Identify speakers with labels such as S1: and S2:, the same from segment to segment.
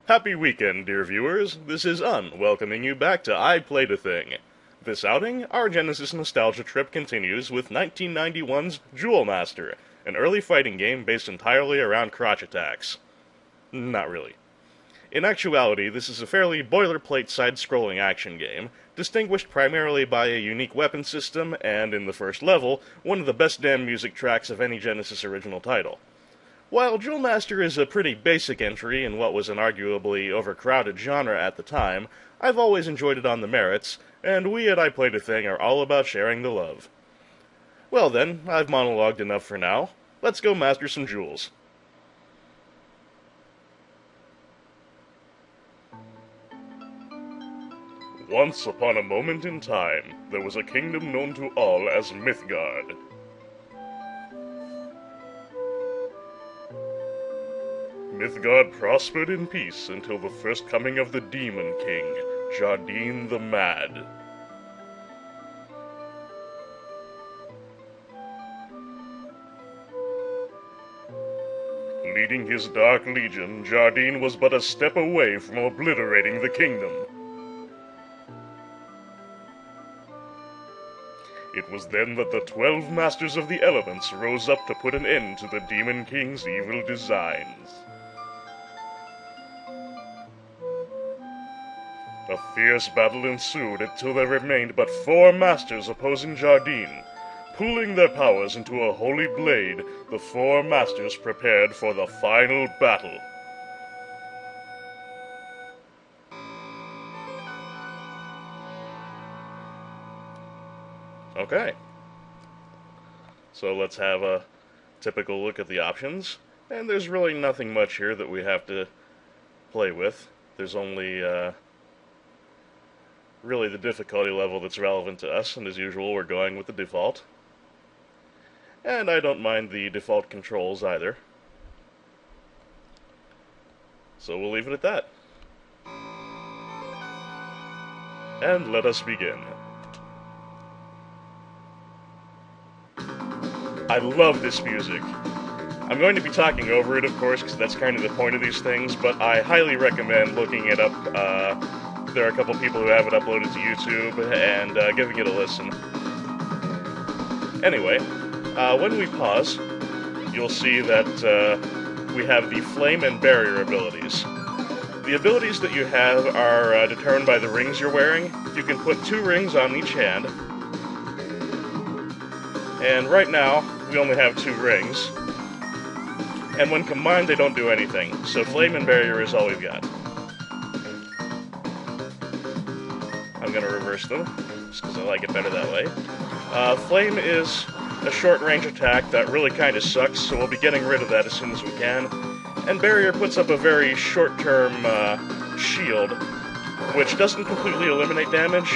S1: Happy weekend, dear viewers. This is welcoming you back to I Played a Thing. This outing, our Genesis nostalgia trip continues with 1991's Jewel Master, an early fighting game based entirely around crotch attacks. Not really. In actuality, this is a fairly boilerplate side-scrolling action game, distinguished primarily by a unique weapon system and, in the first level, one of the best damn music tracks of any Genesis original title. While Jewel Master is a pretty basic entry in what was an arguably overcrowded genre at the time, I've always enjoyed it on the merits, and we at I Played a Thing are all about sharing the love. Well then, I've monologued enough for now. Let's go master some jewels. Once upon a moment in time, there was a kingdom known to all as Mythgard. Mythgard prospered in peace until the first coming of the Demon King, Jardine the Mad. Leading his dark legion, Jardine was but a step away from obliterating the kingdom. It was then that the 12 Masters of the Elements rose up to put an end to the Demon King's evil designs. A fierce battle ensued until there remained but 4 masters opposing Jardine. Pooling their powers into a holy blade, the 4 masters prepared for the final battle. Okay. So let's have a typical look at the options. And there's really nothing much here that we have to play with. There's only really the difficulty level that's relevant to us, and as usual we're going with the default. And I don't mind the default controls either. So we'll leave it at that. And let us begin. I love this music. I'm going to be talking over it, of course, because that's kind of the point of these things, but I highly recommend looking it up. There are a couple people who have it uploaded to YouTube, and giving it a listen. Anyway, when we pause, you'll see that we have the Flame and Barrier abilities. The abilities that you have are determined by the rings you're wearing. You can put 2 rings on each hand. And right now, we only have 2 rings. And when combined, they don't do anything. So Flame and Barrier is all we've got. I'm going to reverse them, just because I like it better that way. Flame is a short-range attack that really kind of sucks, so we'll be getting rid of that as soon as we can. And Barrier puts up a very short-term shield, which doesn't completely eliminate damage,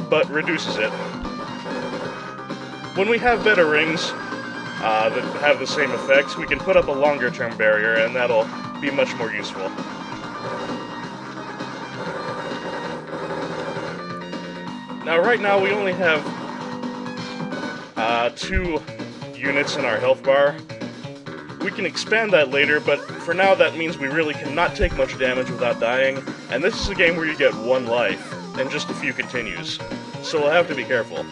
S1: but reduces it. When we have better rings that have the same effects, we can put up a longer-term barrier, and that'll be much more useful. Now, right now, we only have 2 units in our health bar. We can expand that later, but for now that means we really cannot take much damage without dying, and this is a game where you get 1 life, and just a few continues, so we'll have to be careful.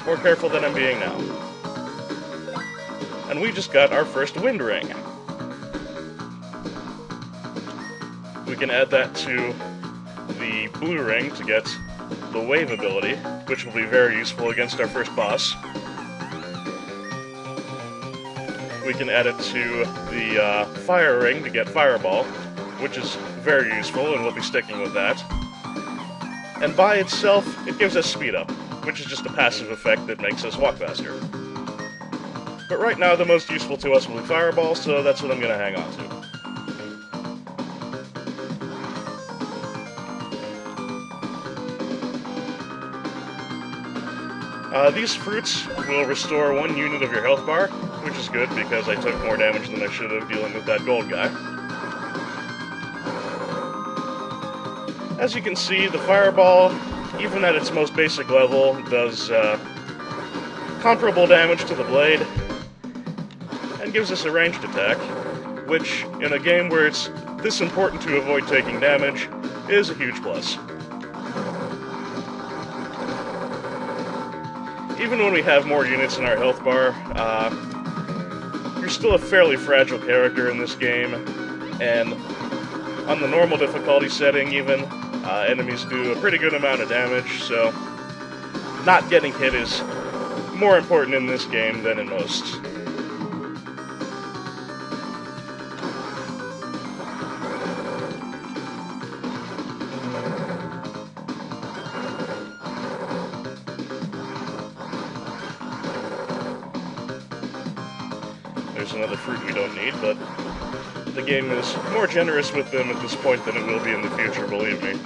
S1: More careful than I'm being now. And we just got our first wind ring. We can add that to the blue ring to get the wave ability, which will be very useful against our first boss. We can add it to the fire ring to get fireball, which is very useful, and we'll be sticking with that. And by itself, it gives us speed up, which is just a passive effect that makes us walk faster. But right now, the most useful to us will be fireball, so that's what I'm going to hang on to. These fruits will restore 1 unit of your health bar, which is good because I took more damage than I should have dealing with that gold guy. As you can see, the fireball, even at its most basic level, does comparable damage to the blade, and gives us a ranged attack. which, in a game where it's this important to avoid taking damage, is a huge plus. Even when we have more units in our health bar, you're still a fairly fragile character in this game, and on the normal difficulty setting even, enemies do a pretty good amount of damage, so not getting hit is more important in this game than in most. There's another fruit we don't need, but the game is more generous with them at this point than it will be in the future, believe me.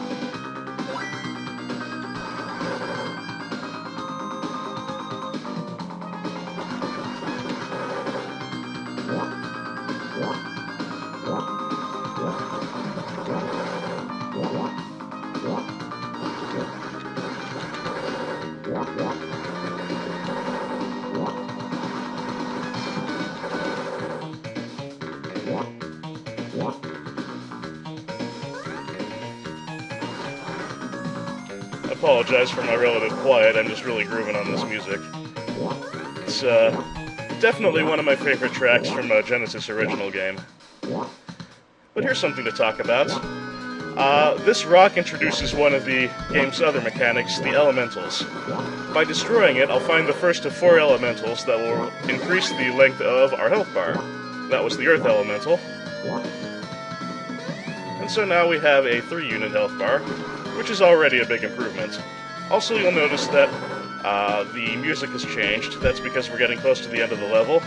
S1: I apologize for my relative quiet, I'm just really grooving on this music. It's definitely one of my favorite tracks from a Genesis original game. But here's something to talk about. This rock introduces one of the game's other mechanics, the elementals. By destroying it, I'll find the first of 4 elementals that will increase the length of our health bar. That was the Earth elemental. And so now we have a 3-unit health bar, which is already a big improvement. Also, you'll notice that the music has changed. That's because we're getting close to the end of the level.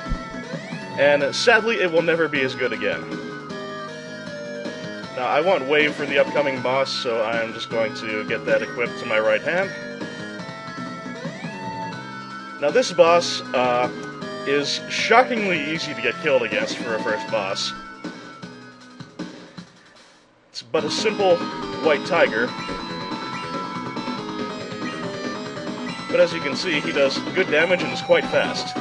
S1: And sadly, it will never be as good again. Now, I want Wave for the upcoming boss, so I'm just going to get that equipped to my right hand. Now, this boss is shockingly easy to get killed against for a first boss. It's but a simple white tiger. But as you can see, he does good damage and is quite fast.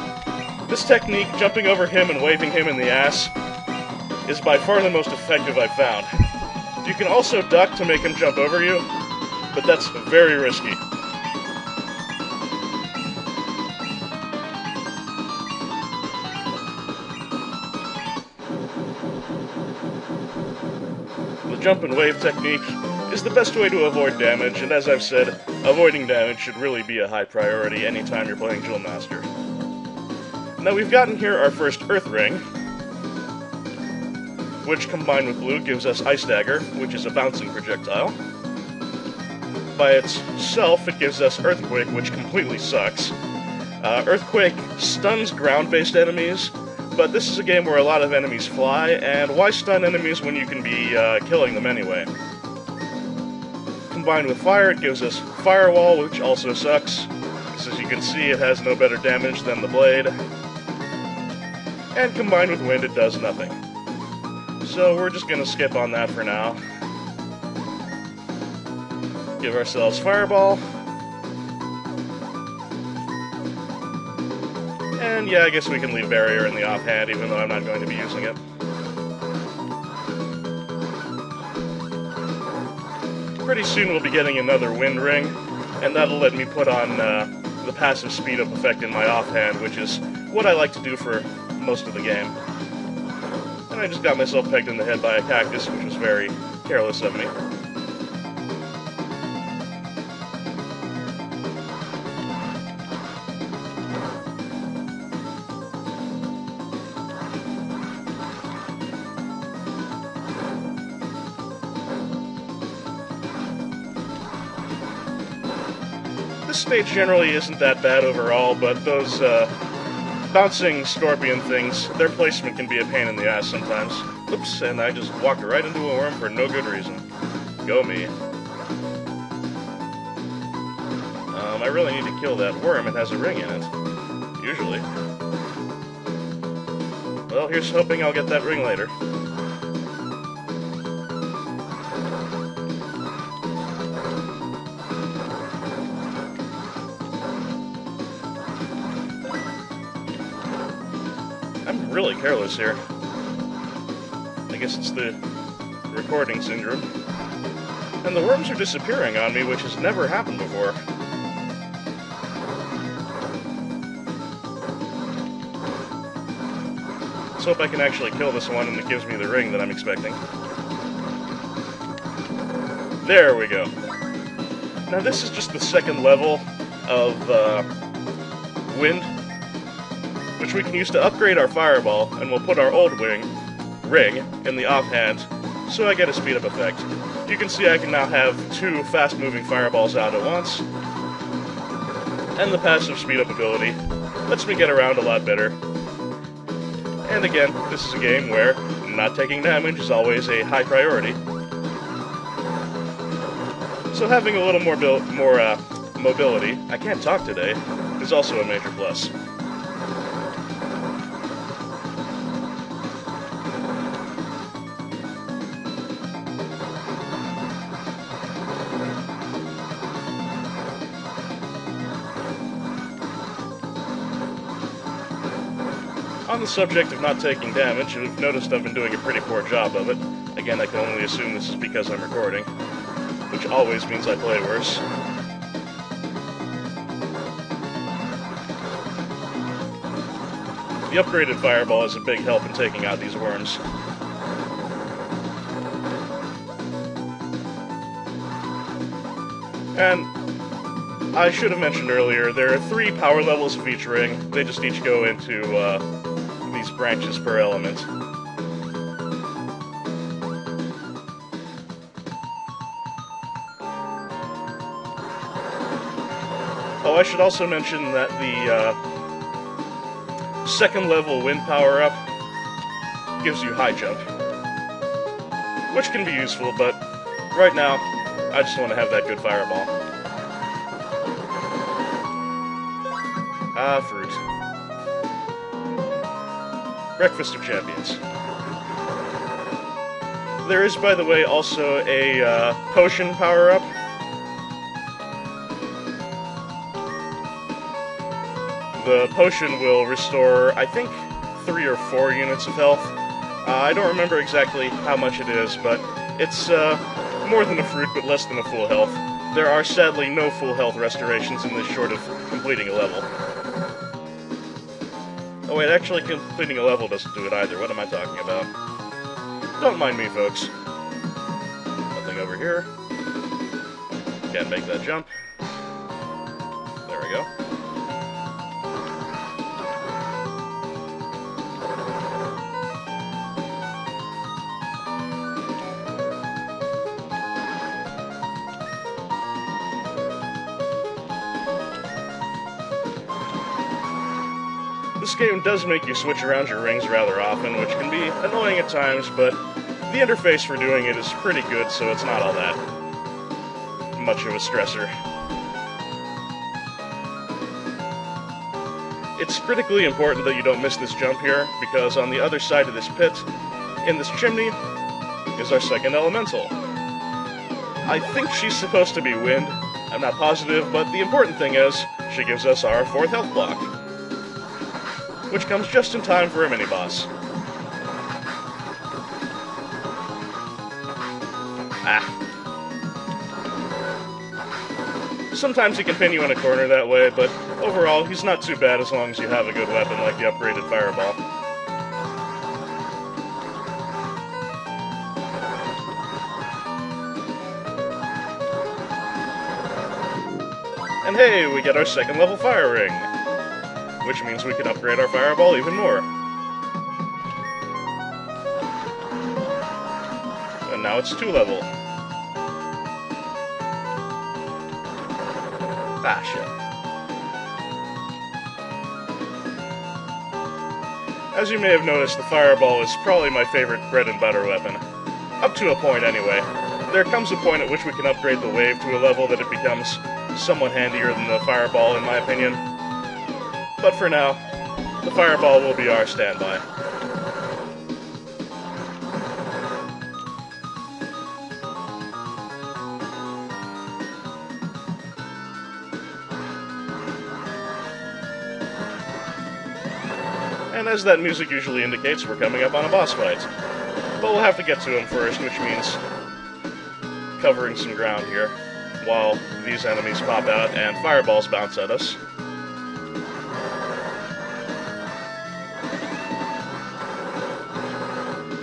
S1: This technique, jumping over him and waving him in the ass, is by far the most effective I've found. You can also duck to make him jump over you, but that's very risky. The jump and wave technique is the best way to avoid damage, and as I've said, avoiding damage should really be a high priority anytime you're playing Jewel Master. Now we've gotten here our first Earth Ring, which combined with blue gives us Ice Dagger, which is a bouncing projectile. By itself, it gives us Earthquake, which completely sucks. Earthquake stuns ground-based enemies, but this is a game where a lot of enemies fly, and why stun enemies when you can be killing them anyway? Combined with fire, it gives us Firewall, which also sucks. As you can see, it has no better damage than the blade. And combined with wind, it does nothing. So we're just gonna skip on that for now. Give ourselves Fireball. And yeah, I guess we can leave Barrier in the offhand, even though I'm not going to be using it. Pretty soon we'll be getting another Wind Ring, and that'll let me put on the passive speed up effect in my offhand, which is what I like to do for most of the game. And I just got myself pegged in the head by a cactus, which was very careless of me. This stage generally isn't that bad overall, but those bouncing scorpion things, their placement can be a pain in the ass sometimes. Oops, and I just walked right into a worm for no good reason. Go me. I really need to kill that worm. It has a ring in it. Usually. Well, here's hoping I'll get that ring later. I'm really careless here. guess it's the recording syndrome. And the worms are disappearing on me, which has never happened before. Let's hope I can actually kill this one and it gives me the ring that I'm expecting. There we go. Now this is just the second level of wind, which we can use to upgrade our fireball, and we'll put our old ring in the offhand, so I get a speed up effect. You can see I can now have 2 fast-moving fireballs out at once, and the passive speed up ability lets me get around a lot better. And again, this is a game where not taking damage is always a high priority. So having a little more mobility, I can't talk today, is also a major plus. On the subject of not taking damage, you've noticed I've been doing a pretty poor job of it. Again, I can only assume this is because I'm recording, which always means I play worse. The upgraded fireball is a big help in taking out these worms. And I should have mentioned earlier, there are 3 power levels of each ring. They just each go into these branches per element. Oh, I should also mention that the second level wind power-up gives you high jump, which can be useful, but right now, I just want to have that good fireball. Ah, fruit. Breakfast of Champions. There is, by the way, also a potion power-up. The potion will restore, I think, 3 or 4 units of health. I don't remember exactly how much it is, but it's more than a fruit, but less than a full health. There are sadly no full health restorations in this short of completing a level. Oh wait, actually completing a level doesn't do it either. What am I talking about? Don't mind me, folks. Nothing over here. Can't make that jump. There we go. This game does make you switch around your rings rather often, which can be annoying at times, but the interface for doing it is pretty good, so it's not all that much of a stressor. It's critically important that you don't miss this jump here, because on the other side of this pit, in this chimney, is our second elemental. I think she's supposed to be wind. I'm not positive, but the important thing is, she gives us our 4th health block, which comes just in time for a mini-boss. Ah. Sometimes he can pin you in a corner that way, but overall, he's not too bad as long as you have a good weapon like the upgraded fireball. And hey, we get our 2nd level fire ring, which means we can upgrade our fireball even more. And now it's 2 level. Ah, shit. As you may have noticed, the fireball is probably my favorite bread and butter weapon. Up to a point, anyway. There comes a point at which we can upgrade the wave to a level that it becomes somewhat handier than the fireball, in my opinion. But for now, the fireball will be our standby. And as that music usually indicates, we're coming up on a boss fight. But we'll have to get to him first, which means covering some ground here while these enemies pop out and fireballs bounce at us.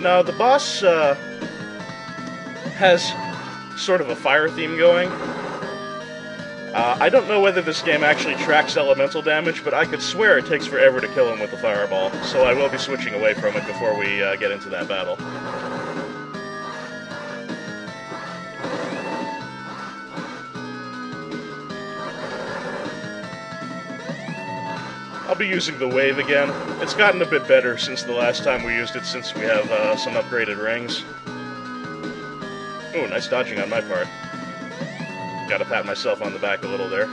S1: Now, the boss has sort of a fire theme going. I don't know whether this game actually tracks elemental damage, but I could swear it takes forever to kill him with the fireball, so I will be switching away from it before we get into that battle. I'll be using the wave again. It's gotten a bit better since the last time we used it, since we have some upgraded rings. Ooh, nice dodging on my part. Gotta pat myself on the back a little there.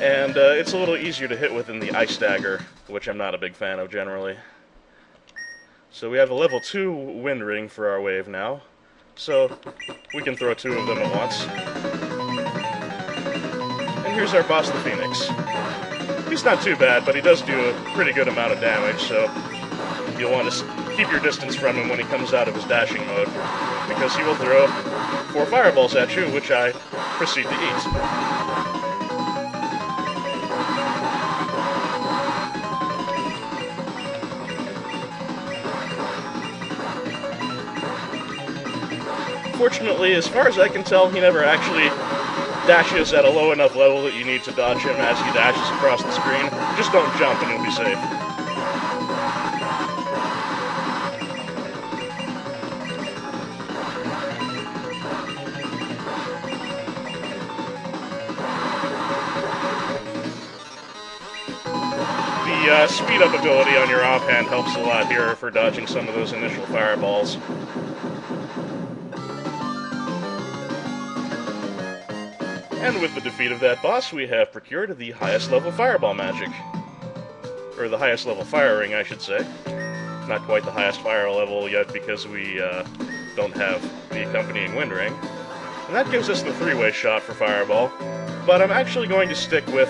S1: And it's a little easier to hit with than the ice dagger, which I'm not a big fan of generally. So we have a level 2 wind ring for our wave now, so we can throw 2 of them at once. And here's our boss, the Phoenix. He's not too bad, but he does do a pretty good amount of damage, so you'll want to keep your distance from him when he comes out of his dashing mode, because he will throw 4 fireballs at you, which I proceed to eat. Fortunately, as far as I can tell, he never actually dashes at a low enough level that you need to dodge him as he dashes across the screen. Just don't jump and you'll be safe. The speed up ability on your offhand helps a lot here for dodging some of those initial fireballs. And with the defeat of that boss, we have procured the highest level fireball magic. Or the highest level fire ring, I should say. Not quite the highest fire level yet because we don't have the accompanying wind ring. And that gives us the 3-way shot for fireball. But I'm actually going to stick with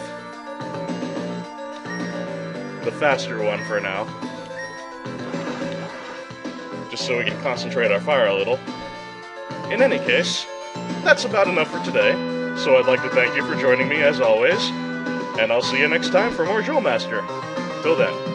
S1: the faster one for now. Just so we can concentrate our fire a little. In any case, that's about enough for today. So I'd like to thank you for joining me as always, and I'll see you next time for more Jewel Master. Till then.